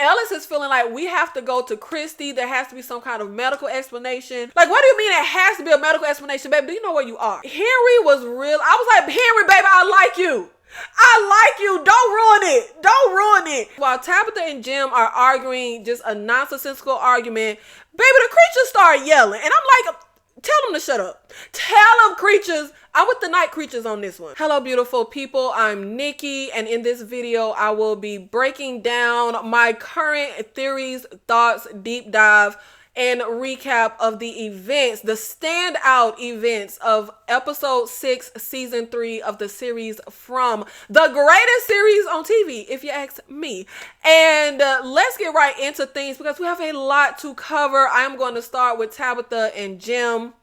Ellis is feeling like we have to go to Christy. There has to be some kind of medical explanation. Like, what do you mean it has to be a medical explanation, baby? Do you know where you are? Henry was real. I was like, Henry, baby, I like you. I like you. Don't ruin it. Don't ruin it. While Tabitha and Jim are arguing, just a nonsensical argument, baby, the creatures start yelling. And I'm like, tell them to shut up. Tell them, creatures. I'm with the night creatures on this one. Hello, beautiful people. I'm Nikki, and in this video, I will be breaking down my current theories, thoughts, deep dive, and recap of the events, the standout events of episode 6, season 3 of the series From, the greatest series on TV, if you ask me. And let's get right into things because we have a lot to cover. I'm going to start with Tabitha and Jim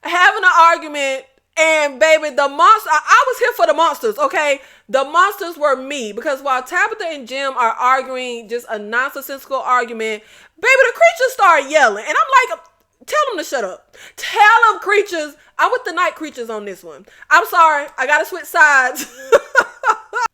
having an argument. And baby, the monster, I was here for the monsters, okay? The monsters were me, because while Tabitha and Jim are arguing, just a nonsensical argument, baby, the creatures start yelling. And I'm like, tell them to shut up. Tell them, creatures. I'm with the night creatures on this one. I'm sorry, I gotta switch sides.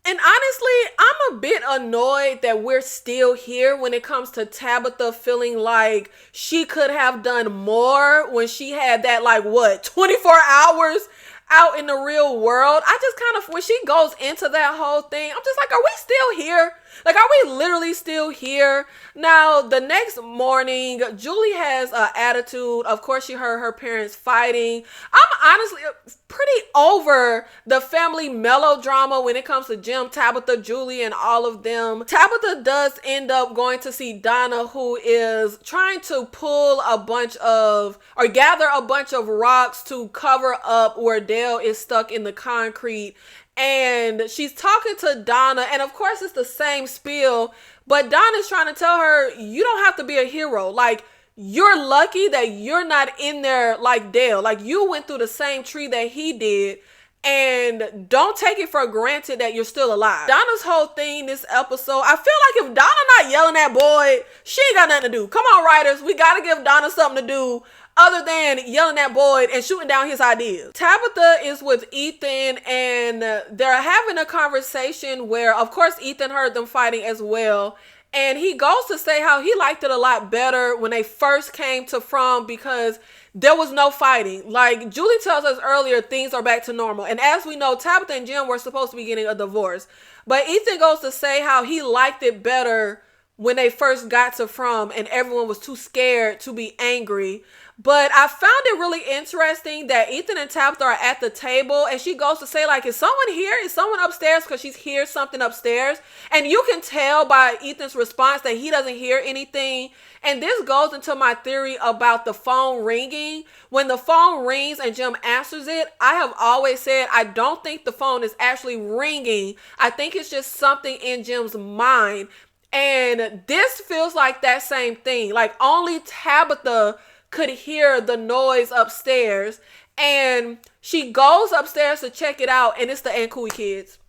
And honestly, I'm a bit annoyed that we're still here when it comes to Tabitha feeling like she could have done more when she had that, like, what, 24 hours out in the real world. I just kind of, when she goes into that whole thing, I'm just like, are we still here? Like, are we literally still here? Now, the next morning, Julie has an attitude. Of course, she heard her parents fighting. I'm honestly pretty over the family melodrama when it comes to Jim, Tabitha, Julie, and all of them. Tabitha does end up going to see Donna, who is trying to pull a bunch of, or gather a bunch of rocks to cover up where Dale is stuck in the concrete. And she's talking to Donna, and of course it's the same spiel, but Donna's trying to tell her, you don't have to be a hero. Like, you're lucky that you're not in there like Dale. Like, you went through the same tree that he did, and don't take it for granted that you're still alive. Donna's whole thing this episode, I feel like if Donna not yelling at Boyd, she ain't got nothing to do. Come on, writers, we gotta give Donna something to do other than yelling at Boyd and shooting down his ideas. Tabitha is with Ethan, and they're having a conversation where, of course, Ethan heard them fighting as well. And he goes to say how he liked it a lot better when they first came to From because there was no fighting. Like Julie tells us earlier, things are back to normal. And as we know, Tabitha and Jim were supposed to be getting a divorce. But Ethan goes to say how he liked it better when they first got to From and everyone was too scared to be angry. But I found it really interesting that Ethan and Tabitha are at the table and she goes to say, like, is someone here? Is someone upstairs? Because she hears something upstairs. And you can tell by Ethan's response that he doesn't hear anything. And this goes into my theory about the phone ringing. When the phone rings and Jim answers it, I have always said I don't think the phone is actually ringing. I think it's just something in Jim's mind. And this feels like that same thing. Like only Tabitha could hear the noise upstairs, and she goes upstairs to check it out, and it's the Ankui kids.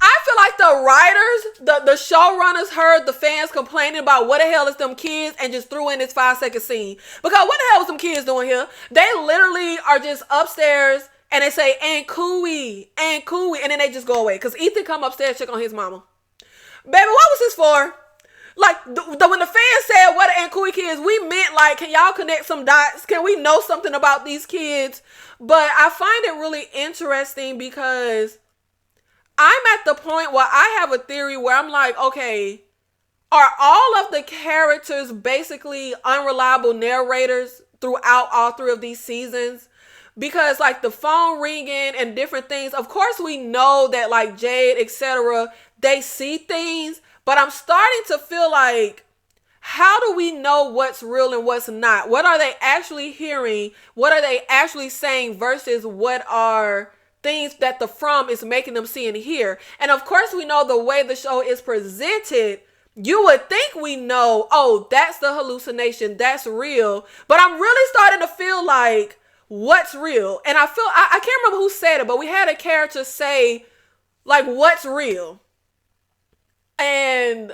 I feel like the writers, the showrunners heard the fans complaining about what the hell is them kids and just threw in this 5-second scene. Because what the hell is them kids doing here? They literally are just upstairs and they say Ankui, Ankui, and then they just go away. Because Ethan come upstairs check on his mama. Baby, what was this for? Like, when the fans said, what are Ankui kids, we meant, like, can y'all connect some dots? Can we know something about these kids? But I find it really interesting because I'm at the point where I have a theory where I'm like, okay, are all of the characters basically unreliable narrators throughout all 3 of these seasons? Because, like, the phone ringing and different things, of course we know that, like, Jade, etc., they see things. But I'm starting to feel like, how do we know what's real and what's not? What are they actually hearing? What are they actually saying versus what are things that the From is making them see and hear? And of course, we know the way the show is presented, you would think we know, oh, that's the hallucination, that's real. But I'm really starting to feel like, what's real? And I feel, I can't remember who said it, but we had a character say, like, what's real? And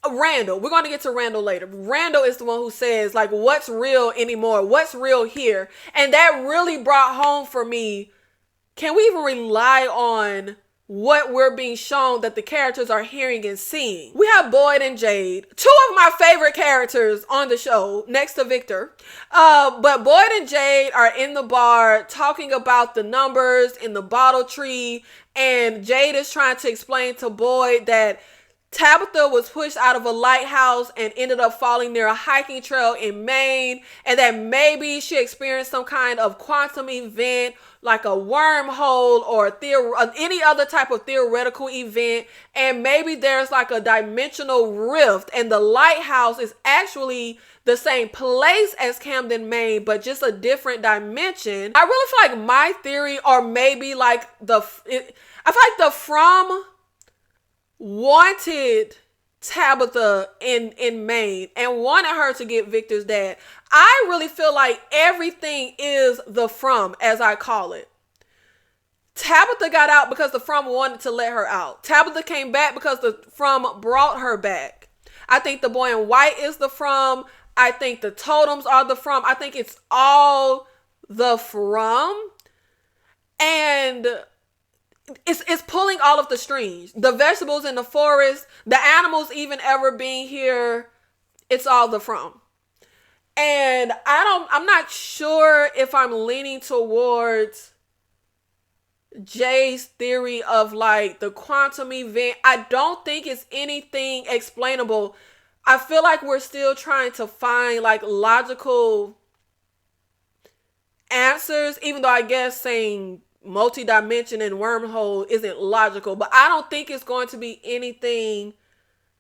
Randall, we're going to get to Randall later. Randall is the one who says, like, what's real anymore? What's real here? And that really brought home for me, can we even rely on what we're being shown that the characters are hearing and seeing. We have Boyd and Jade, two of my favorite characters on the show next to Victor. But Boyd and Jade are in the bar talking about the numbers in the bottle tree, and Jade is trying to explain to Boyd that Tabitha was pushed out of a lighthouse and ended up falling near a hiking trail in Maine, and that maybe she experienced some kind of quantum event like a wormhole or any other type of theoretical event, and maybe there's like a dimensional rift, and the lighthouse is actually the same place as Camden, Maine, but just a different dimension. I really feel like my theory, or maybe like I feel like the From wanted Tabitha in Maine and wanted her to get Victor's dad. I really feel like everything is the From, as I call it. Tabitha got out because the From wanted to let her out. Tabitha came back because the From brought her back. I think the boy in white is the From. I think the totems are the From. I think it's all the From. And it's pulling all of the strings. The vegetables in the forest, the animals even ever being here, it's all the From. And I'm not sure if I'm leaning towards Jay's theory of like the quantum event. I don't think it's anything explainable. I feel like we're still trying to find like logical answers, even though I guess saying multi-dimension and wormhole isn't logical, but I don't think it's going to be anything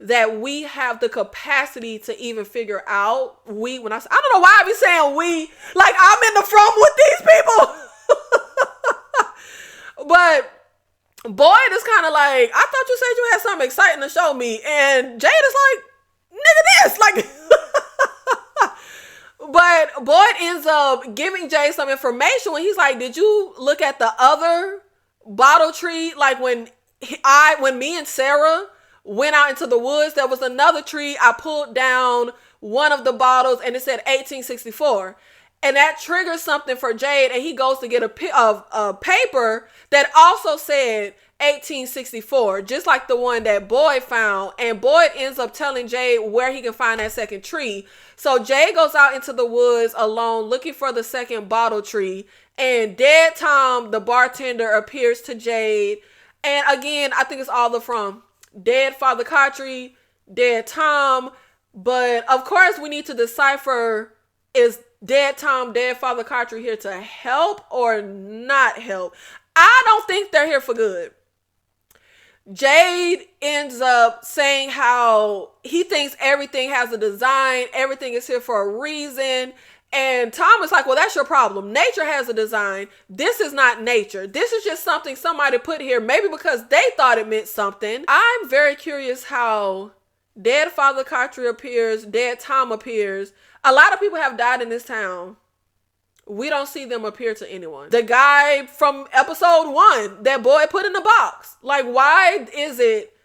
that we have the capacity to even figure out. I don't know why I be saying we, like I'm in the From with these people. But Boyd is kind of like, I thought you said you had something exciting to show me, and Jade is like, nigga, this, like. But Boyd ends up giving Jay some information when he's like, did you look at the other bottle tree? Like when me and Sarah went out into the woods, there was another tree. I pulled down one of the bottles and it said 1864. And that triggers something for Jade, and he goes to get a paper that also said 1864, just like the one that Boyd found. And Boyd ends up telling Jade where he can find that second tree. So Jade goes out into the woods alone looking for the second bottle tree. And Dead Tom, the bartender, appears to Jade. And again, I think it's all the From. Dead Father Khatri, Dead Tom. But of course, we need to decipher, is Dead Tom, Dead Father Khatri here to help or not help? I don't think they're here for good. Jade ends up saying how he thinks everything has a design, everything is here for a reason. And Tom is like, well, that's your problem. Nature has a design. This is not nature. This is just something somebody put here, maybe because they thought it meant something. I'm very curious how Dead Father Khatri appears, Dead Tom appears. A lot of people have died in this town. We don't see them appear to anyone. The guy from episode 1 that Boyd put in the box. Like, why is it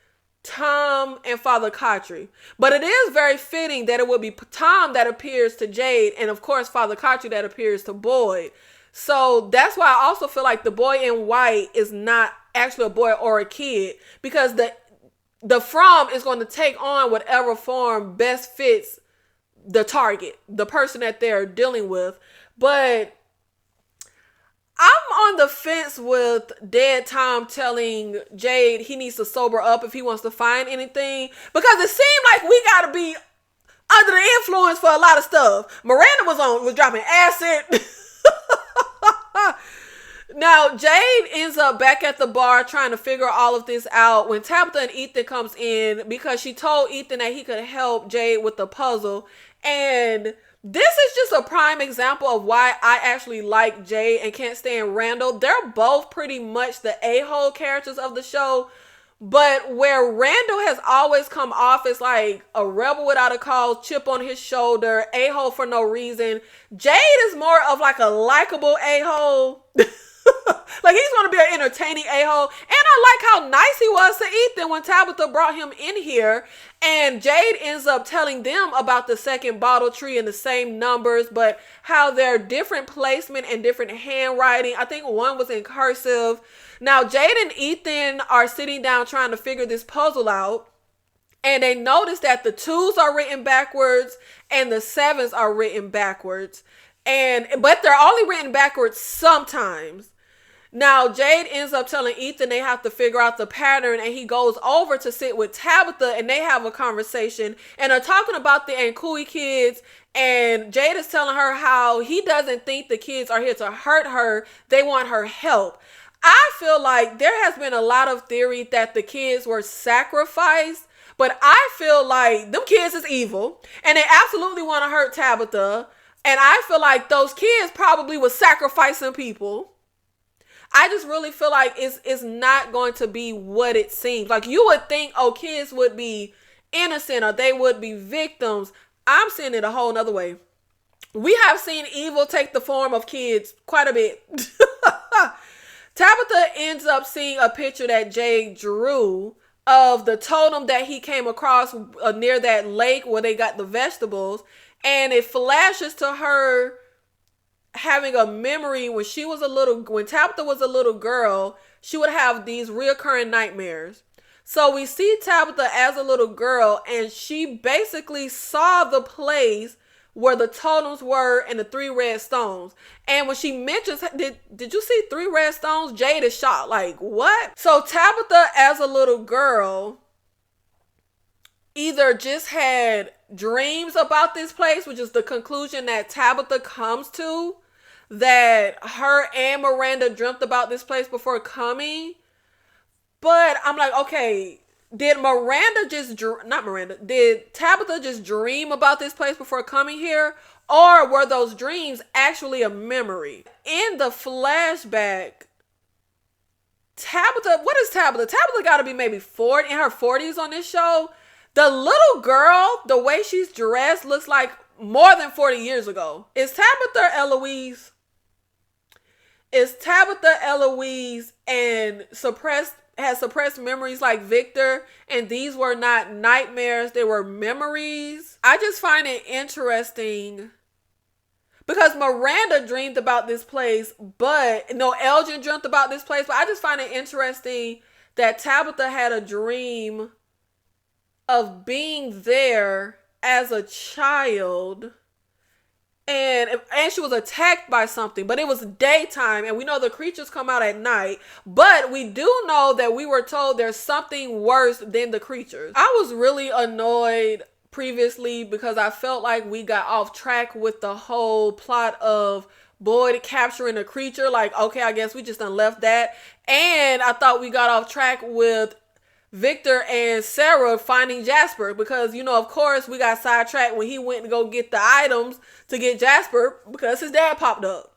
Tom and Father Khatri? But it is very fitting that it would be Tom that appears to Jade, and of course Father Khatri that appears to Boyd. So that's why I also feel like the boy in white is not actually a boy or a kid, because the From is going to take on whatever form best fits the target, the person that they're dealing with. But I'm on the fence with Dead Tom telling Jade he needs to sober up if he wants to find anything, because it seemed like we gotta be under the influence for a lot of stuff. Miranda was dropping acid. Now Jade ends up back at the bar trying to figure all of this out when Tabitha and Ethan comes in, because she told Ethan that he could help Jade with the puzzle. And this is just a prime example of why I actually like Jade and can't stand Randall. They're both pretty much the a-hole characters of the show, but where Randall has always come off as like a rebel without a cause, chip on his shoulder, a-hole for no reason, Jade is more of like a likable a-hole. Like, he's going to be an entertaining a-hole. And I like how nice he was to Ethan when Tabitha brought him in here. And Jade ends up telling them about the second bottle tree and the same numbers, but how they're different placement and different handwriting. I think one was in cursive. Now, Jade and Ethan are sitting down trying to figure this puzzle out. And they notice that the 2s are written backwards and the 7s are written backwards. But they're only written backwards sometimes. Now, Jade ends up telling Ethan they have to figure out the pattern, and he goes over to sit with Tabitha, and they have a conversation, and are talking about the Ankui kids, and Jade is telling her how he doesn't think the kids are here to hurt her. They want her help. I feel like there has been a lot of theory that the kids were sacrificed, but I feel like them kids is evil, and they absolutely want to hurt Tabitha, and I feel like those kids probably was sacrificing people. I just really feel like it's not going to be what it seems. Like, you would think, oh, kids would be innocent or they would be victims. I'm seeing it a whole nother way. We have seen evil take the form of kids quite a bit. Tabitha ends up seeing a picture that Jade drew of the totem that he came across near that lake where they got the vegetables. And it flashes to her having a memory when Tabitha was a little girl, she would have these reoccurring nightmares. So we see Tabitha as a little girl, and she basically saw the place where the totems were and the 3 red stones. And when she mentions, did you see 3 red stones? Jade is shocked. Like, what? So Tabitha as a little girl either just had dreams about this place, which is the conclusion that Tabitha comes to, that her and Miranda dreamt about this place before coming. But I'm like, okay, did Tabitha just dream about this place before coming here? Or were those dreams actually a memory? In the flashback, what is Tabitha? Tabitha got to be maybe in her 40s on this show. The little girl, the way she's dressed looks like more than 40 years ago. Is Tabitha Eloise and has suppressed memories like Victor, and these were not nightmares, they were memories? I just find it interesting because Miranda dreamed about this place, Elgin dreamt about this place, but I just find it interesting that Tabitha had a dream of being there as a child, and she was attacked by something, but it was daytime, and we know the creatures come out at night, but we do know that we were told there's something worse than the creatures. I was really annoyed previously because I felt like we got off track with the whole plot of Boyd capturing a creature. Like, okay, I guess we just done left that, and I thought we got off track with Victor and Sarah finding Jasper because, of course, we got sidetracked when he went to go get the items to get Jasper because his dad popped up.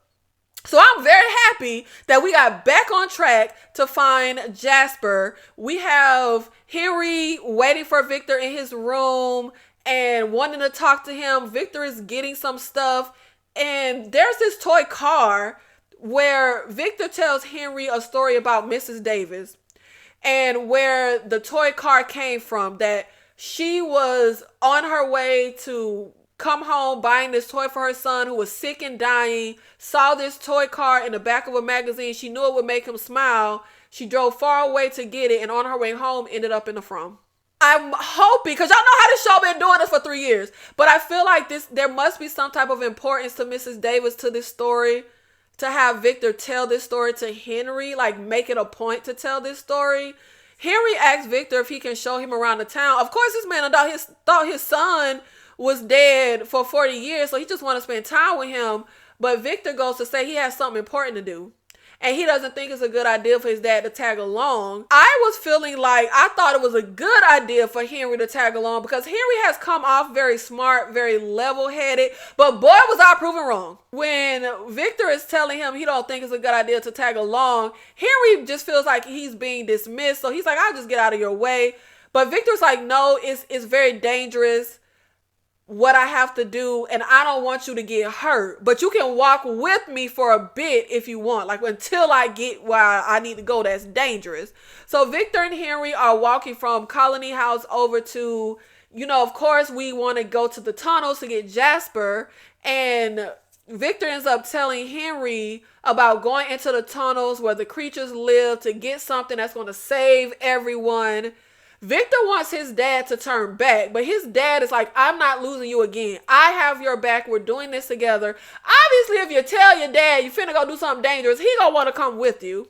So I'm very happy that we got back on track to find Jasper. We have Henry waiting for Victor in his room and wanting to talk to him. Victor is getting some stuff, and there's this toy car where Victor tells Henry a story about Mrs. Davis. And where the toy car came from, that she was on her way to come home buying this toy for her son who was sick and dying, saw this toy car in the back of a magazine. She knew it would make him smile. She drove far away to get it, and on her way home ended up in the From. I'm hoping, because y'all know how this show been doing this for 3 years, but I feel like there must be some type of importance to Mrs. Davis to this story, to have Victor tell this story to Henry, like make it a point to tell this story. Henry asks Victor if he can show him around the town. Of course, this man thought his son was dead for 40 years, so he just want to spend time with him. But Victor goes to say he has something important to do, and he doesn't think it's a good idea for his dad to tag along. I was feeling like I thought it was a good idea for Henry to tag along because Henry has come off very smart, very level-headed, but boy, was I proven wrong. When Victor is telling him he don't think it's a good idea to tag along, Henry just feels like he's being dismissed, so he's like, I'll just get out of your way. But Victor's like, no, it's very dangerous. what I have to do, and I don't want you to get hurt, but you can walk with me for a bit if you want, like until I get where I need to go that's dangerous. So Victor and Henry are walking from Colony House over to, of course we want to go to the tunnels to get Jasper, and Victor ends up telling Henry about going into the tunnels where the creatures live to get something that's going to save everyone. Victor wants his dad to turn back, but his dad is like, I'm not losing you again. I have your back. We're doing this together. Obviously, if you tell your dad you finna go do something dangerous, he gonna want to come with you.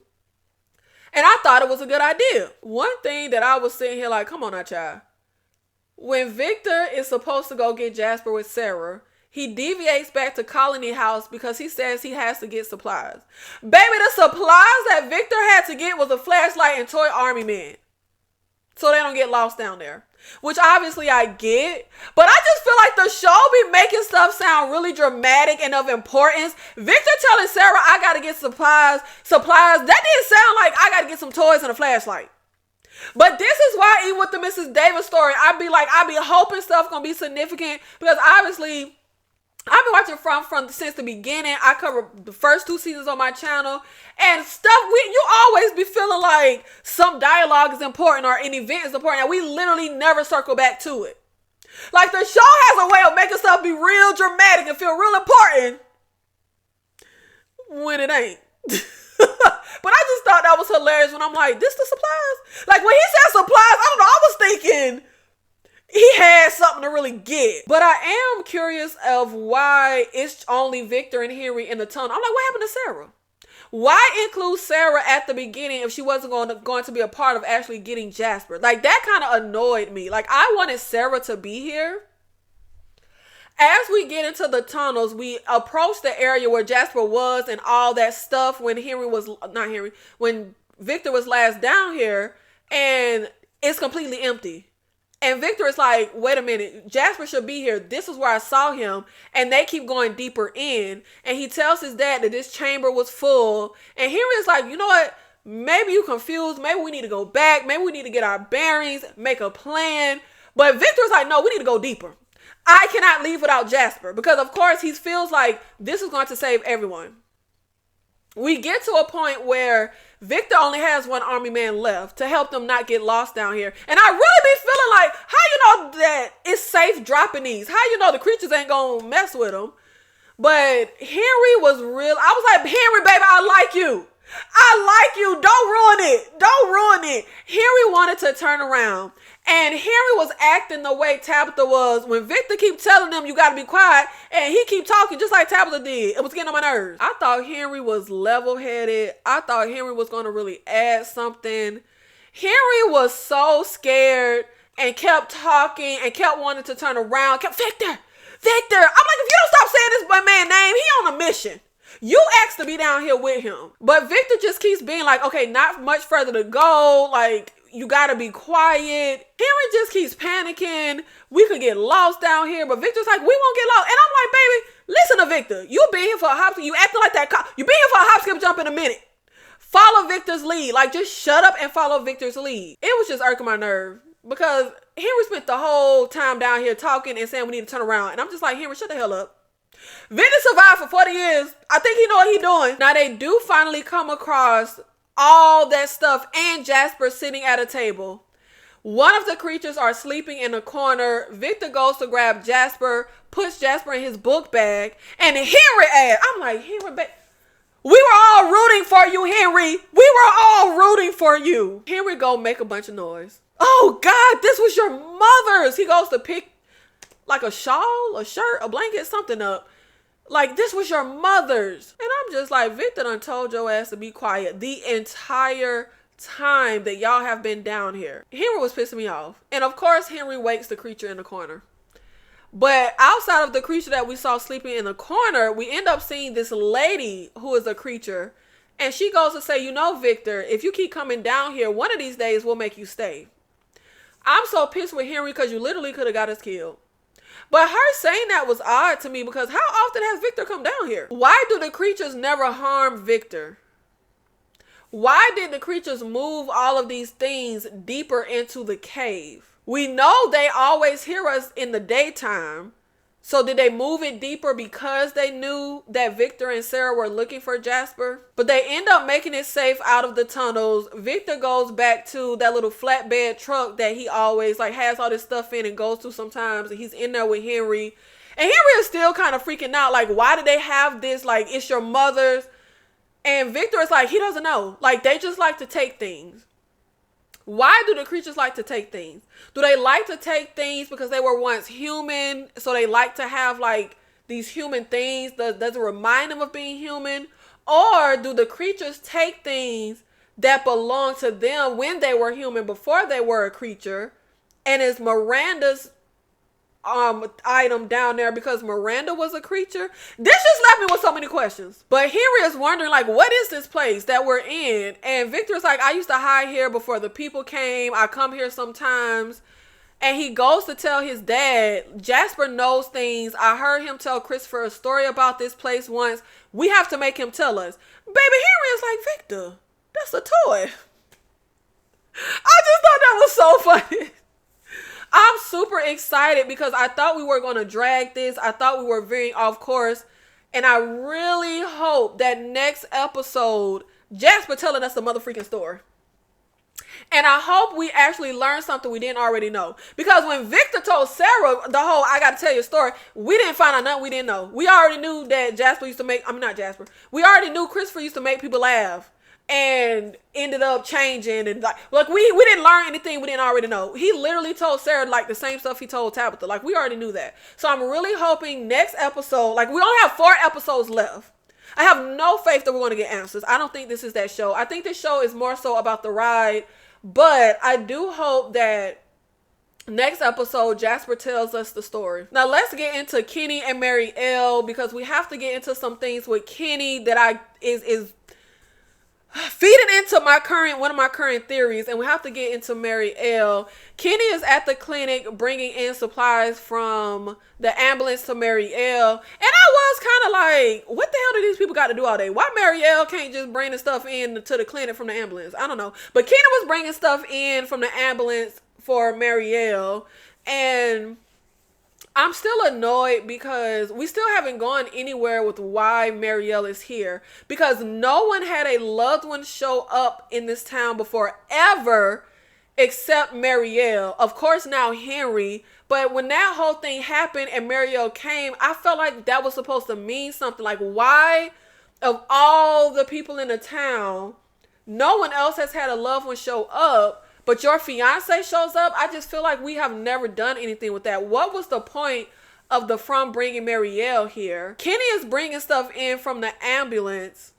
And I thought it was a good idea. One thing that I was sitting here like, come on now, child. When Victor is supposed to go get Jasper with Sarah, he deviates back to Colony House because he says he has to get supplies. Baby, the supplies that Victor had to get was a flashlight and toy army man, so they don't get lost down there. Which obviously I get, but I just feel like the show be making stuff sound really dramatic and of importance. Victor telling Sarah, I gotta get supplies. That didn't sound like I gotta get some toys and a flashlight. But this is why even with the Mrs. Davis story, I be hoping stuff gonna be significant, because obviously I've been watching from since the beginning. I covered the first 2 seasons on my channel, and stuff you always be feeling like some dialogue is important or an event is important, and we literally never circle back to it. Like, the show has a way of making stuff be real dramatic and feel real important when it ain't. But I just thought that was hilarious when I'm like, this the supplies? Like, when he said supplies, I don't know, I was thinking he had something to really get. But I am curious of why it's only Victor and Henry in the tunnel. I'm like, what happened to Sarah? Why include Sarah at the beginning if she wasn't going to be a part of actually getting Jasper? Like, that kind of annoyed me. Like, I wanted Sarah to be here. As we get into the tunnels, we approach the area where Jasper was and all that stuff when when Victor was last down here, and it's completely empty. And Victor is like, wait a minute, Jasper should be here. This is where I saw him. And they keep going deeper in. And he tells his dad that this chamber was full. And Henry is like, you know what? Maybe you confused. Maybe we need to go back. Maybe we need to get our bearings, make a plan. But Victor's like, no, we need to go deeper. I cannot leave without Jasper. Because, of course, he feels like this is going to save everyone. We get to a point where Victor only has one army man left to help them not get lost down here. And I really be feeling like, how you know that it's safe dropping these? How you know the creatures ain't gonna mess with them? But Henry was real. I was like, Henry, baby, I like you. I like you. Don't ruin it. Don't ruin it. Henry wanted to turn around. And Henry was acting the way Tabitha was when Victor keep telling them you gotta be quiet, and he keep talking just like Tabitha did. It was getting on my nerves. I thought Henry was level-headed. I thought Henry was gonna really add something. Henry was so scared and kept talking and kept wanting to turn around. Victor. I'm like, if you don't stop saying this man's name, he on a mission. You asked to be down here with him. But Victor just keeps being like, okay, not much further to go. Like, you gotta be quiet. Henry just keeps panicking. We could get lost down here, but Victor's like, we won't get lost. And I'm like, baby, listen to Victor. You been here for a hop. You acting like that cop. You been here for a hop, skip, jump in a minute. Follow Victor's lead. Like, just shut up and follow Victor's lead. It was just irking my nerve because Henry spent the whole time down here talking and saying we need to turn around. And I'm just like, Henry, shut the hell up. Victor survived for 40 years. I think he know what he's doing. Now, they do finally come across all that stuff and Jasper sitting at a table. One of the creatures are sleeping in a corner. Victor goes to grab Jasper, puts Jasper in his book bag, and Henry adds, I'm like, Henry, we were all rooting for you, Henry. We were all rooting for you. Henry go make a bunch of noise. Oh God, this was your mother's. He goes to pick like a shawl, a shirt, a blanket, something up. Like, this was your mother's. And I'm just like, Victor done told your ass to be quiet the entire time that y'all have been down here. Henry was pissing me off. And of course, Henry wakes the creature in the corner. But outside of the creature that we saw sleeping in the corner, we end up seeing this lady who is a creature. And she goes to say, you know, Victor, if you keep coming down here, one of these days we'll make you stay. I'm so pissed with Henry because you literally could have got us killed. But her saying that was odd to me because how often has Victor come down here? Why do the creatures never harm Victor? Why did the creatures move all of these things deeper into the cave? We know they always hear us in the daytime. So did they move it deeper because they knew that Victor and Sarah were looking for Jasper? But they end up making it safe out of the tunnels. Victor goes back to that little flatbed truck that he always like has all this stuff in and goes to sometimes. And he's in there with Henry. And Henry is still kind of freaking out. Like, why did they have this? Like, it's your mother's. And Victor is like, he doesn't know. Like, they just like to take things. Why do the creatures like to take things? Do they like to take things because they were once human? So they like to have like these human things that doesn't remind them of being human? Or do the creatures take things that belong to them when they were human before they were a creature? And is Miranda's item down there because Miranda was a creature? This just left me with so many questions. But Henry is wondering, like, what is this place that we're in? And Victor's like, I used to hide here before the people came. I come here sometimes. And he goes to tell his dad, Jasper knows things. I heard him tell Christopher a story about this place once. We have to make him tell us. Baby, Henry is like, Victor, that's a toy. I just thought that was so funny. I'm super excited because I thought we were going to drag this. I thought we were very off course. And I really hope that next episode, Jasper telling us the motherfucking story. And I hope we actually learn something we didn't already know. Because when Victor told Sarah the whole, I got to tell you a story, we didn't find out nothing we didn't know. We already knew that Jasper used to make, not Jasper. We already knew Christopher used to make people laugh. And ended up changing and like we didn't learn anything we didn't already know. He literally told Sarah like the same stuff he told Tabitha. Like we already knew that. So I'm really hoping next episode, like we only have 4 episodes left. I have no faith that we're going to get answers. I don't think this is that show. I think this show is more so about the ride. But I do hope that next episode Jasper tells us the story. Now let's get into Kenny and Mary L, because we have to get into some things with Kenny that is feeding into one of my current theories, and we have to get into Mary L. Kenny is at the clinic bringing in supplies from the ambulance to Mary L. And I was kind of like, what the hell do these people got to do all day? Why Mary L can't just bring the stuff in to the clinic from the ambulance? I don't know. But Kenny was bringing stuff in from the ambulance for Mary L. And I'm still annoyed because we still haven't gone anywhere with why Marielle is here. Because no one had a loved one show up in this town before ever except Marielle. Of course now Henry. But when that whole thing happened and Marielle came, I felt like that was supposed to mean something. Like, why of all the people in the town, no one else has had a loved one show up, but your fiance shows up? I just feel like we have never done anything with that. What was the point of the From bringing Marielle here? Kenny is bringing stuff in from the ambulance.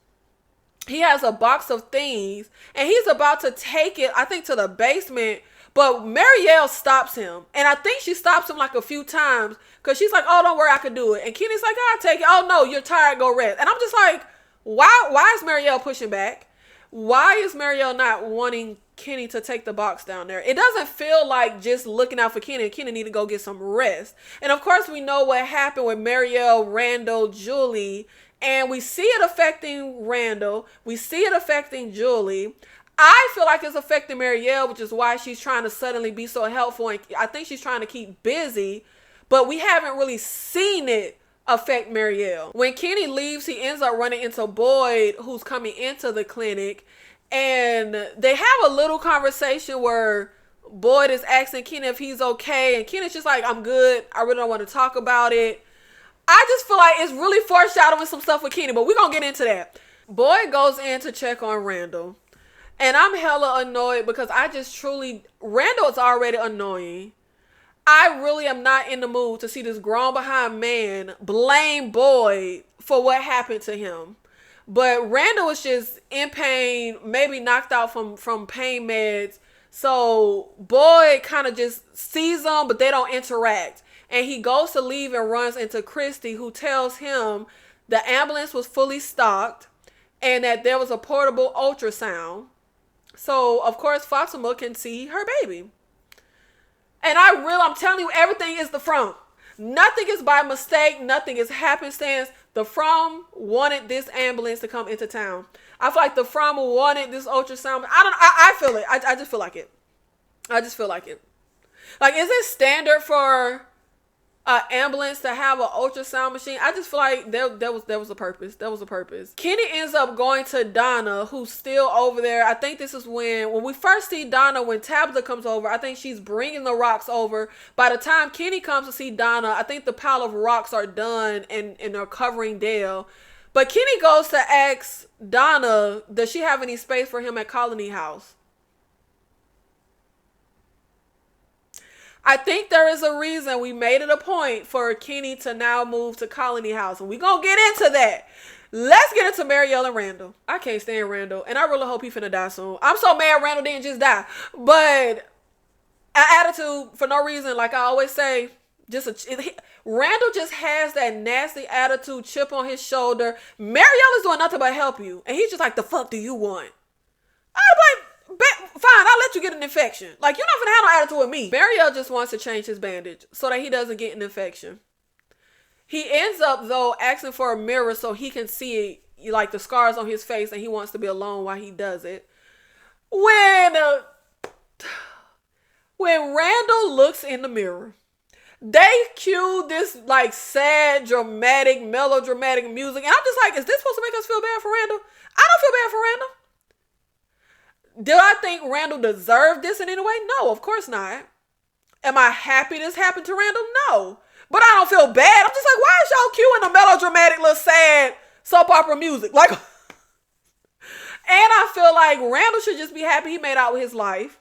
He has a box of things and he's about to take it, I think, to the basement. But Marielle stops him. And I think she stops him like a few times because she's like, oh, don't worry, I can do it. And Kenny's like, I'll take it. Oh, no, you're tired. Go rest. And I'm just like, why is Marielle pushing back? Why is Marielle not wanting Kenny to take the box down there? It doesn't feel like just looking out for Kenny, and Kenny need to go get some rest. And of course we know what happened with Marielle, Randall, Julie, and we see it affecting Randall. We see it affecting Julie. I feel like it's affecting Marielle, which is why she's trying to suddenly be so helpful. And I think she's trying to keep busy, but we haven't really seen it affect Marielle. When Kenny leaves, he ends up running into Boyd, who's coming into the clinic. And they have a little conversation where Boyd is asking Kenny if he's okay. And Kenny's just like, I'm good. I really don't want to talk about it. I just feel like it's really foreshadowing some stuff with Kenny, but we're going to get into that. Boyd goes in to check on Randall. And I'm hella annoyed because Randall is already annoying. I really am not in the mood to see this grown behind man blame Boyd for what happened to him. But Randall is just in pain, maybe knocked out from pain meds. So Boyd kind of just sees them, but they don't interact. And he goes to leave and runs into Christy, who tells him the ambulance was fully stocked and that there was a portable ultrasound. So, of course, Fatima can see her baby. And I'm telling you, everything is the From. Nothing is by mistake. Nothing is happenstance. The From wanted this ambulance to come into town. I feel like the From wanted this ultrasound. I feel it. I just feel like it. I just feel like it. Like, is it standard for an ambulance, to have an ultrasound machine. I just feel like there was a purpose. There was a purpose. Kenny ends up going to Donna, who's still over there. I think this is when we first see Donna, when Tabitha comes over. I think she's bringing the rocks over. By the time Kenny comes to see Donna, I think the pile of rocks are done and are covering Dale. But Kenny goes to ask Donna, does she have any space for him at Colony House? I think there is a reason we made it a point for Kenny to now move to Colony House. And we're going to get into that. Let's get into Marielle and Randall. I can't stand Randall. And I really hope he finna die soon. I'm so mad Randall didn't just die. But an attitude for no reason, like I always say, Randall just has that nasty attitude, chip on his shoulder. Marielle is doing nothing but help you. And he's just like, the fuck do you want? I'm like, fine, I'll let you get an infection. Like, you're not gonna have no attitude with me. Marielle just wants to change his bandage so that he doesn't get an infection. He ends up, though, asking for a mirror so he can see, like, the scars on his face, and he wants to be alone while he does it. When Randall looks in the mirror, they cue this, like, sad, dramatic, melodramatic music, and I'm just like, is this supposed to make us feel bad for Randall? I don't feel bad for Randall. Do I think Randall deserved this in any way? No, of course not. Am I happy this happened to Randall? No. But I don't feel bad. I'm just like, why is y'all cueing the melodramatic little sad soap opera music? Like, and I feel like Randall should just be happy he made out with his life.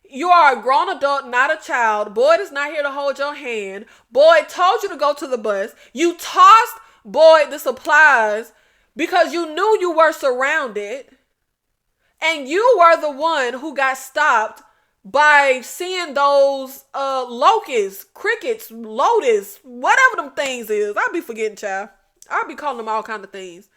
You are a grown adult, not a child. Boyd is not here to hold your hand. Boyd told you to go to the bus. You tossed Boyd the supplies because you knew you were surrounded. And you were the one who got stopped by seeing those locusts, crickets, lotus, whatever them things is. I'll be forgetting, child. I'll be calling them all kind of things.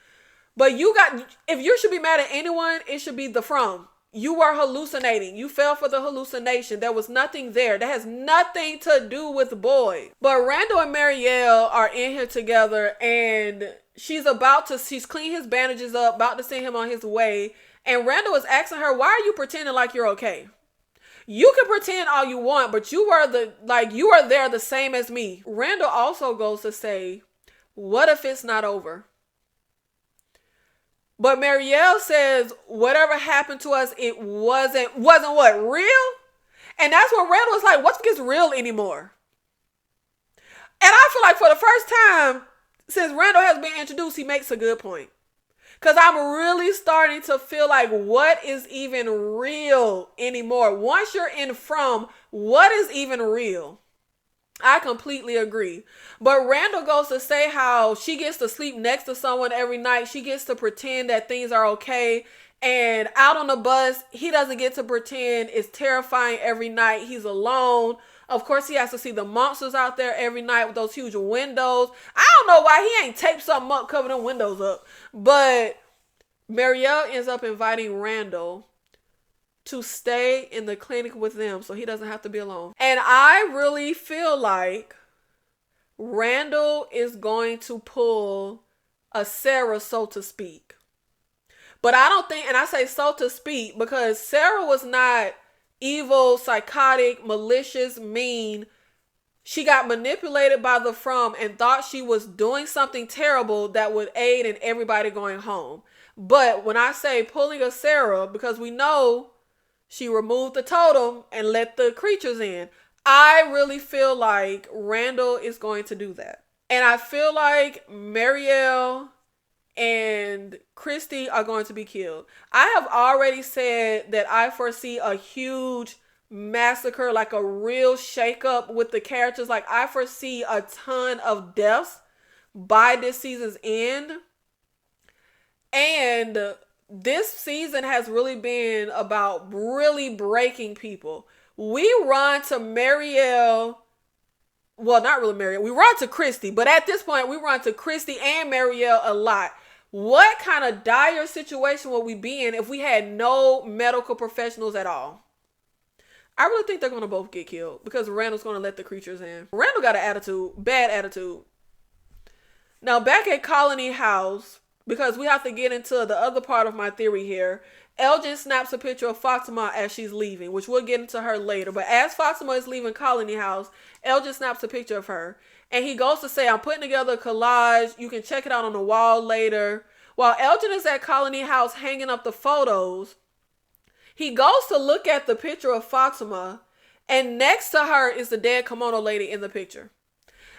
But if you should be mad at anyone, it should be the From. You were hallucinating. You fell for the hallucination. There was nothing there. That has nothing to do with Boyd. But Randall and Marielle are in here together, and she's cleaned his bandages up, about to send him on his way. And Randall is asking her, why are you pretending like you're okay? You can pretend all you want, but you are there the same as me. Randall also goes to say, what if it's not over? But Marielle says, whatever happened to us, it wasn't what, real? And that's when Randall is like, what gets real anymore? And I feel like for the first time since Randall has been introduced, he makes a good point. Because I'm really starting to feel like what is even real anymore? Once you're in From, what is even real? I completely agree. But Randall goes to say how she gets to sleep next to someone every night. She gets to pretend that things are okay. And out on the bus, he doesn't get to pretend. It's terrifying every night. He's alone. Of course, he has to see the monsters out there every night with those huge windows. I don't know why he ain't taped something up, cover them windows up. But Marielle ends up inviting Randall to stay in the clinic with them so he doesn't have to be alone. And I really feel like Randall is going to pull a Sarah, so to speak. But I don't think, and I say so to speak because Sarah was not evil, psychotic, malicious, mean. She got manipulated by the From and thought she was doing something terrible that would aid in everybody going home. But when I say pulling a Sarah, because we know she removed the totem and let the creatures in, I really feel like Randall is going to do that. And I feel like Marielle and Christy are going to be killed. I have already said that I foresee a huge massacre, like a real shakeup with the characters. Like I foresee a ton of deaths by this season's end. And this season has really been about really breaking people. We run to Marielle. Well, not really Marielle. We run to Christy. But at this point, we run to Christy and Marielle a lot. What kind of dire situation would we be in if we had no medical professionals at all? I really think they're going to both get killed because Randall's going to let the creatures in. Randall got an attitude, bad attitude. Now back at Colony House, because we have to get into the other part of my theory here. Elgin snaps a picture of Fatima as she's leaving, which we'll get into her later. But as Fatima is leaving Colony House, Elgin snaps a picture of her. And he goes to say, I'm putting together a collage. You can check it out on the wall later. While Elgin is at Colony House hanging up the photos, he goes to look at the picture of Fatima. And next to her is the dead kimono lady in the picture.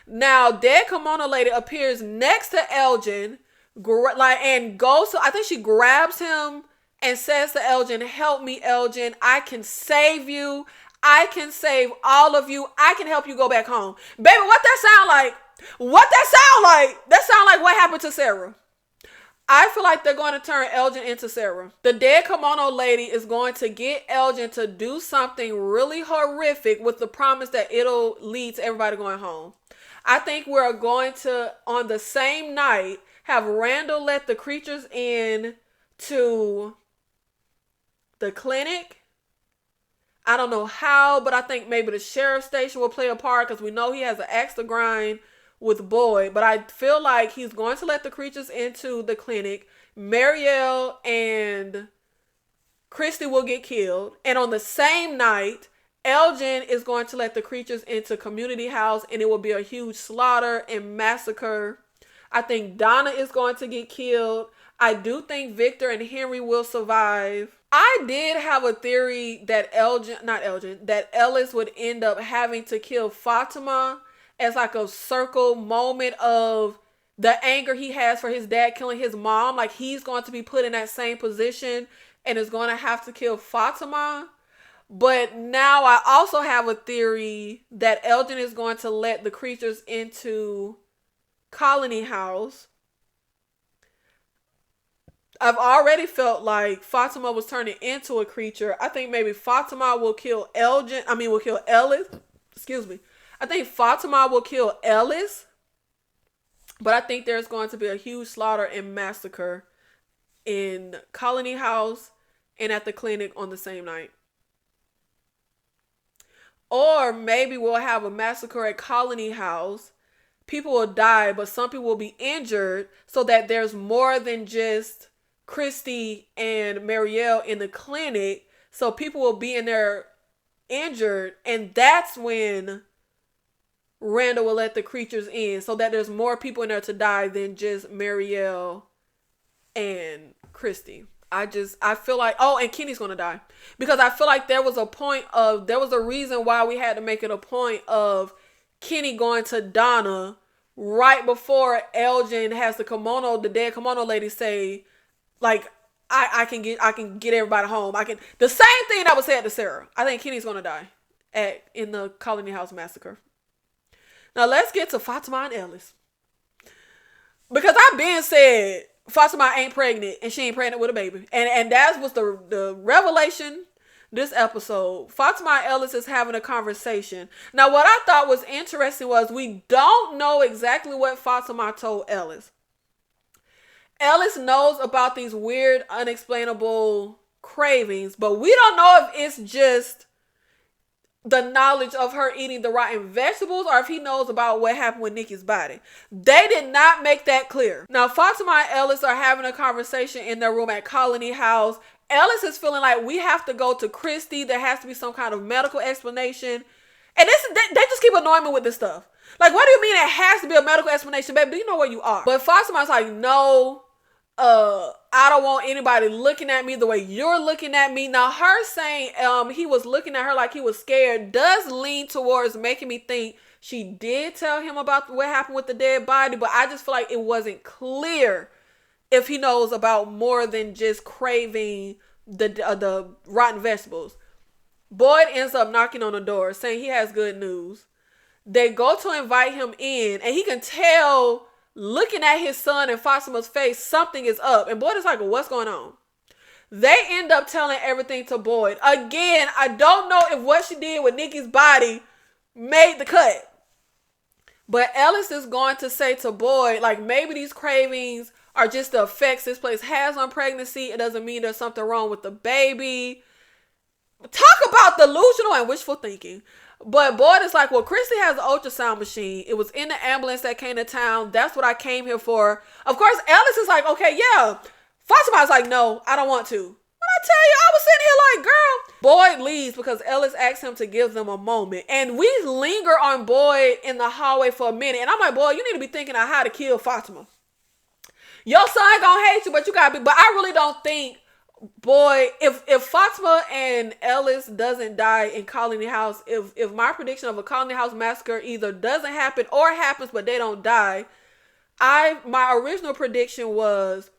Now, dead kimono lady appears next to Elgin. And goes to, I think she grabs him and says to Elgin, help me, Elgin. I can save you. I can save all of you. I can help you go back home. Baby, what that sound like? That sound like what happened to Sarah. I feel like they're going to turn Elgin into Sarah. The dead kimono lady is going to get Elgin to do something really horrific with the promise that it'll lead to everybody going home. I think we're going to, on the same night, have Randall let the creatures in to the clinic. I don't know how, but I think maybe the sheriff's station will play a part because we know he has an axe to grind with Boyd. But I feel like he's going to let the creatures into the clinic. Marielle and Christy will get killed. And on the same night, Elgin is going to let the creatures into Community House, and it will be a huge slaughter and massacre. I think Donna is going to get killed. I do think Victor and Henry will survive. I did have a theory that that Ellis would end up having to kill Fatima as like a circle moment of the anger he has for his dad killing his mom. Like he's going to be put in that same position and is going to have to kill Fatima. But now I also have a theory that Elgin is going to let the creatures into Colony House. I've already felt like Fatima was turning into a creature. I think maybe Fatima will kill Ellis. Excuse me. I think Fatima will kill Ellis. But I think there's going to be a huge slaughter and massacre in Colony House and at the clinic on the same night. Or maybe we'll have a massacre at Colony House. People will die, but some people will be injured so that there's more than just Christy and Marielle in the clinic. So people will be in there injured, and that's when Randall will let the creatures in so that there's more people in there to die than just Marielle and Christy. I feel like, and Kenny's going to die. Because I feel like there was a reason why we had to make it a point of Kenny going to Donna right before Elgin has the dead kimono lady say, like, I can get everybody home. The same thing that was said to Sarah. I think Kenny's going to die in the Colony House massacre. Now let's get to Fatima and Ellis. Because I've been said Fatima ain't pregnant and she ain't pregnant with a baby. And that was the revelation this episode. Fatima and Ellis is having a conversation. Now what I thought was interesting was we don't know exactly what Fatima told Ellis. Ellis knows about these weird, unexplainable cravings, but we don't know if it's just the knowledge of her eating the rotten vegetables or if he knows about what happened with Nikki's body. They did not make that clear. Now, Fatima and Ellis are having a conversation in their room at Colony House. Ellis is feeling like we have to go to Christy. There has to be some kind of medical explanation. And they just keep annoying me with this stuff. Like, what do you mean it has to be a medical explanation, baby? Do you know where you are? But Fatima's like, no, I don't want anybody looking at me the way you're looking at me. Now, her saying he was looking at her like he was scared does lean towards making me think she did tell him about what happened with the dead body, but I just feel like it wasn't clear if he knows about more than just craving the rotten vegetables. Boyd ends up knocking on the door saying he has good news. They go to invite him in, and he can tell looking at his son and Fatima's face, something is up. And Boyd is like, well, what's going on? They end up telling everything to Boyd. Again, I don't know if what she did with Nikki's body made the cut. But Ellis is going to say to Boyd, like, maybe these cravings are just the effects this place has on pregnancy. It doesn't mean there's something wrong with the baby. Talk about delusional and wishful thinking. But Boyd is like, well, Christy has an ultrasound machine. It was in the ambulance that came to town. That's what I came here for. Of course, Ellis is like, okay, yeah. Fatima's like, no, I don't want to. But I tell you, I was sitting here like, girl. Boyd leaves because Ellis asked him to give them a moment. And we linger on Boyd in the hallway for a minute. And I'm like, boy, you need to be thinking of how to kill Fatima. Your son gonna hate you, but you gotta be. But I really don't think, boy, if Fatima and Ellis doesn't die in Colony House, if my prediction of a Colony House massacre either doesn't happen or happens but they don't die, my original prediction was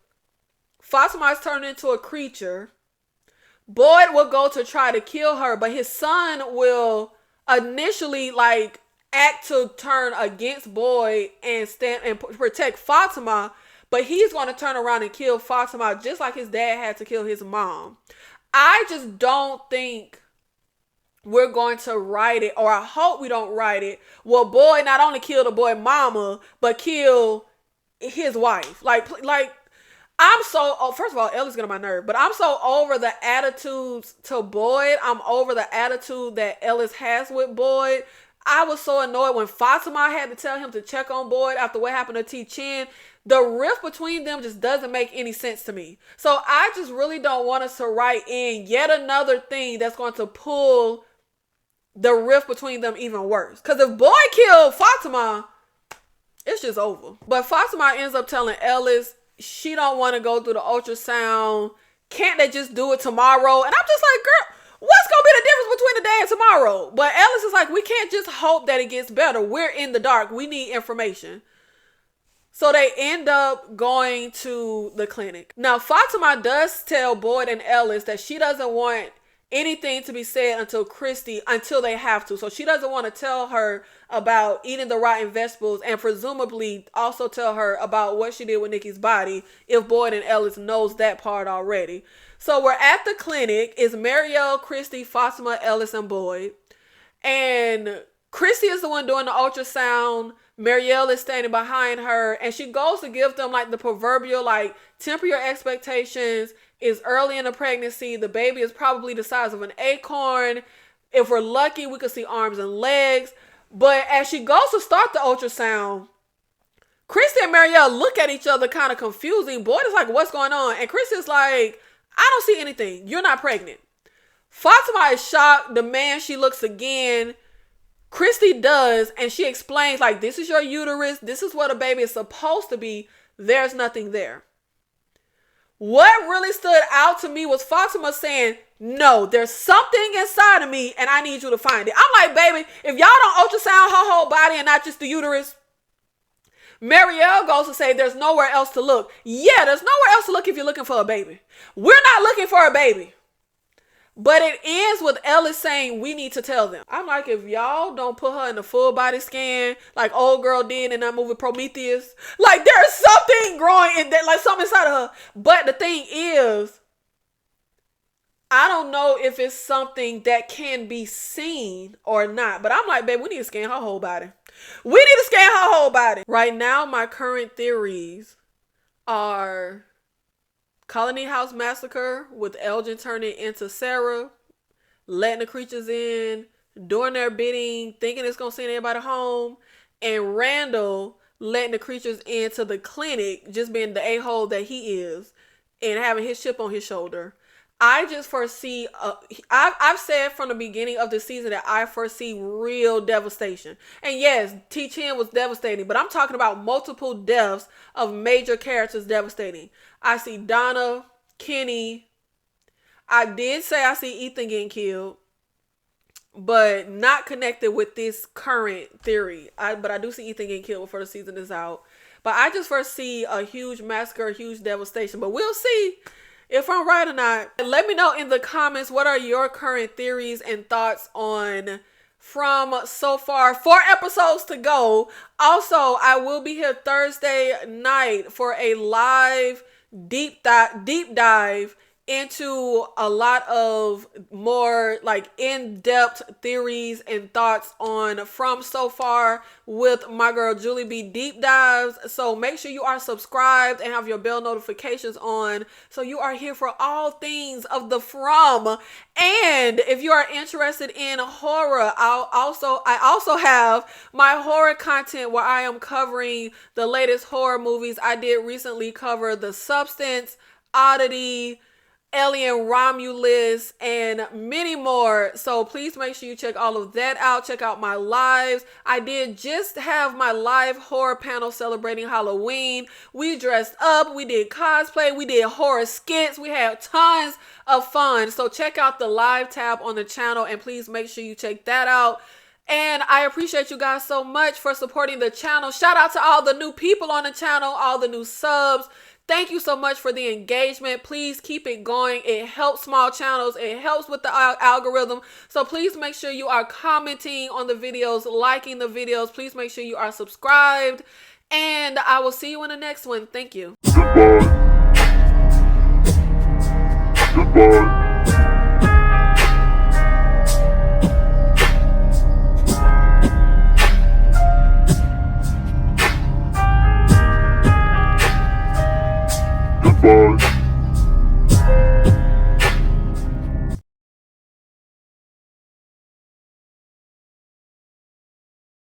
Fatima is turned into a creature. Boyd will go to try to kill her, but his son will initially like act to turn against Boyd and stand and protect Fatima. But he's going to turn around and kill Fatima just like his dad had to kill his mom. I just don't think we're going to write it, or I hope we don't write it. Well, Boyd not only kill the boy mama, but kill his wife. Like I'm so, first of all, Ellie's getting on my nerve, but I'm so over the attitudes to Boyd. I'm over the attitude that Ellis has with Boyd. I was so annoyed when Fatima had to tell him to check on Boyd after what happened to T. Chin. The rift between them just doesn't make any sense to me. So I just really don't want us to write in yet another thing that's going to pull the rift between them even worse. Because if Boyd killed Fatima, it's just over. But Fatima ends up telling Ellis she don't want to go through the ultrasound. Can't they just do it tomorrow? And I'm just like, girl, what's going to be the difference between today and tomorrow? But Ellis is like, we can't just hope that it gets better. We're in the dark. We need information. So they end up going to the clinic. Now, Fatima does tell Boyd and Ellis that she doesn't want anything to be said until they have to. So she doesn't want to tell her about eating the rotten vegetables, and presumably also tell her about what she did with Nikki's body if Boyd and Ellis knows that part already. So we're at the clinic. It's Marielle, Christy, Fatima, Ellis, and Boyd. And Christy is the one doing the ultrasound. Marielle is standing behind her, and she goes to give them like the proverbial, like, temper your expectations. It's early in the pregnancy. The baby is probably the size of an acorn. If we're lucky, we could see arms and legs. But as she goes to start the ultrasound, Christy and Marielle look at each other kind of confusing. Boyd is like, what's going on? And Christy is like, I don't see anything. You're not pregnant. Fatima is shocked. The man, she looks again. Christy does, and she explains, like, this is your uterus. This is what a baby is supposed to be. There's nothing there. What really stood out to me was Fatima saying, no, there's something inside of me, and I need you to find it. I'm like, baby, if y'all don't ultrasound her whole body and not just the uterus. Marielle goes to say there's nowhere else to look. Yeah, there's nowhere else to look if you're looking for a baby. We're not looking for a baby. But it ends with Ellis saying we need to tell them. I'm like, if y'all don't put her in a full body scan like old girl did in that movie Prometheus, like there's something growing in there, like something inside of her. But the thing is, I don't know if it's something that can be seen or not. But I'm like, babe, we need to scan her whole body. We need to scan her whole body. Right now, my current theories are Colony House Massacre with Elgin turning into Sarah, letting the creatures in, doing their bidding, thinking it's going to send everybody home, and Randall letting the creatures into the clinic, just being the a-hole that he is, and having his chip on his shoulder. I just foresee, I've said from the beginning of the season that I foresee real devastation. And yes, T-Chin was devastating, but I'm talking about multiple deaths of major characters devastating. I see Donna, Kenny. I did say I see Ethan getting killed, but not connected with this current theory. But I do see Ethan getting killed before the season is out. But I just foresee a huge massacre, a huge devastation. But we'll see if I'm right or not. Let me know in the comments, what are your current theories and thoughts on From so far? 4 episodes to go. Also, I will be here Thursday night for a live deep dive into a lot of more like in-depth theories and thoughts on From So Far with my girl Julie B Deep Dives. So make sure you are subscribed and have your bell notifications on so you are here for all things of the From. And if you are interested in horror, I also have my horror content where I am covering the latest horror movies. I did recently cover The Substance, Oddity, Alien Romulus, and many more. So please make sure you check all of that out. Check out my lives. I did just have my live horror panel celebrating Halloween. We dressed up, we did cosplay, we did horror skits, we had tons of fun. So check out the live tab on the channel and please make sure you check that out. And I appreciate you guys so much for supporting the channel. Shout out to all the new people on the channel, all the new subs. Thank you so much for the engagement. Please keep it going. It helps small channels. It helps with the algorithm. So please make sure you are commenting on the videos, liking the videos. Please make sure you are subscribed. And I will see you in the next one. Thank you. Goodbye. Goodbye.